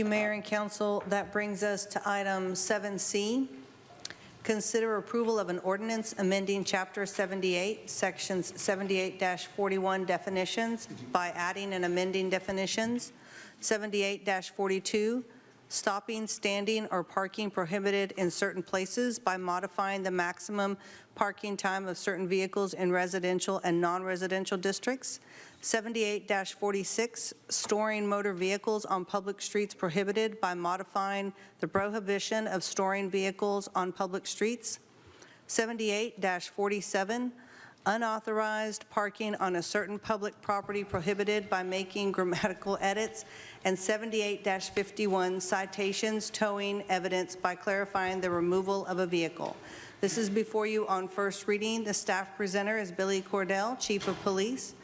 Mayor and Council, that brings us to item 7C. Consider approval of an ordinance amending Chapter 78, Sections 78-41 definitions by adding and amending definitions, 78-42, stopping, standing, or parking prohibited in certain places by modifying the maximum parking time of certain vehicles in residential and non-residential districts, 78-46, storing motor vehicles on public streets prohibited by modifying the prohibition of storing vehicles on public streets, 78-47, unauthorized parking on a certain public property prohibited by making grammatical edits, and 78-51, citations, towing evidence by clarifying the removal of a vehicle. This is before you on first reading. The staff presenter is Billy Cordell, Chief of Police.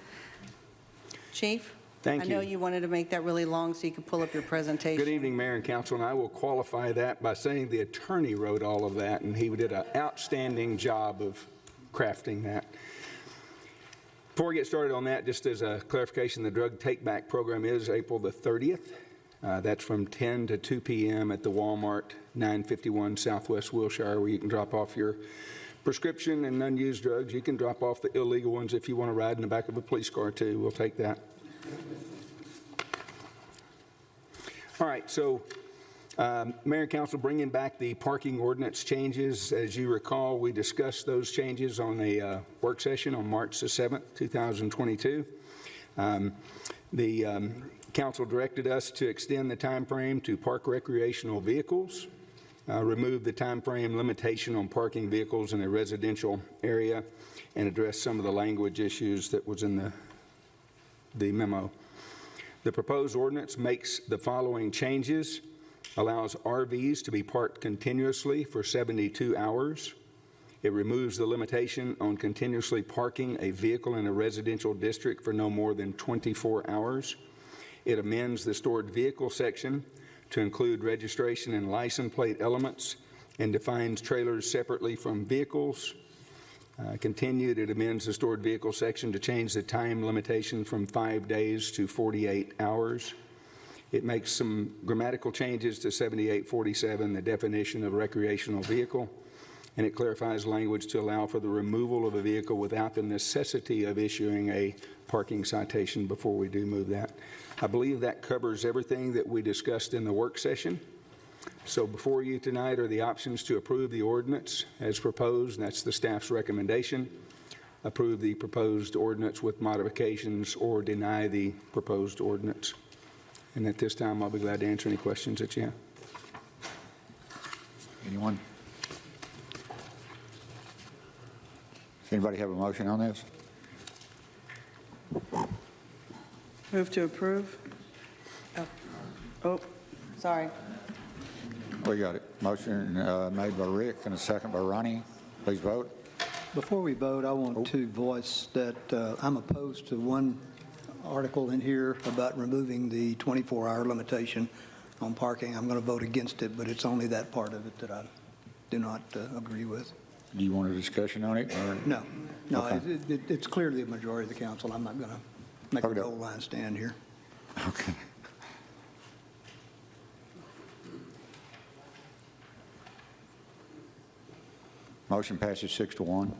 Chief? Thank you. I know you wanted to make that really long so you could pull up your presentation. Good evening, Mayor and Council, and I will qualify that by saying the attorney wrote all of that, and he did an outstanding job of crafting that. Before we get started on that, just as a clarification, the drug take-back program is April the 30th. That's from 10 to 2 p.m. at the Walmart, 951 Southwest Wilshire, where you can drop off your prescription and unused drugs. You can drop off the illegal ones if you want to ride in the back of a police car, too. We'll take that. All right, so Mayor and Council, bringing back the parking ordinance changes. As you recall, we discussed those changes on a work session on March the 7th, 2022. The Council directed us to extend the time frame to park recreational vehicles, remove the time frame limitation on parking vehicles in a residential area, and address some of the language issues that was in the memo. The proposed ordinance makes the following changes: allows RVs to be parked continuously for 72 hours. It removes the limitation on continuously parking a vehicle in a residential district for no more than 24 hours. It amends the stored vehicle section to include registration and license plate elements and defines trailers separately from vehicles. Continued, it amends the stored vehicle section to change the time limitation from 5 days to 48 hours. It makes some grammatical changes to 7847, the definition of recreational vehicle, and it clarifies language to allow for the removal of a vehicle without the necessity of issuing a parking citation before we do move that. I believe that covers everything that we discussed in the work session. So before you tonight are the options to approve the ordinance as proposed. That's the staff's recommendation. Approve the proposed ordinance with modifications or deny the proposed ordinance. And at this time, I'll be glad to answer any questions that you have. Anyone? Does anybody have a motion on this? Move to approve. Oh, sorry. We got it. Motion made by Rick and a second by Ronnie. Please vote. Before we vote, I want to voice that I'm opposed to one article in here about removing the 24-hour limitation on parking. I'm going to vote against it, but it's only that part of it that I do not agree with. Do you want a discussion on it? Or? No. Okay. It's clearly a majority of the council. I'm not going to make a whole line stand here. Okay. Motion passes 6-1.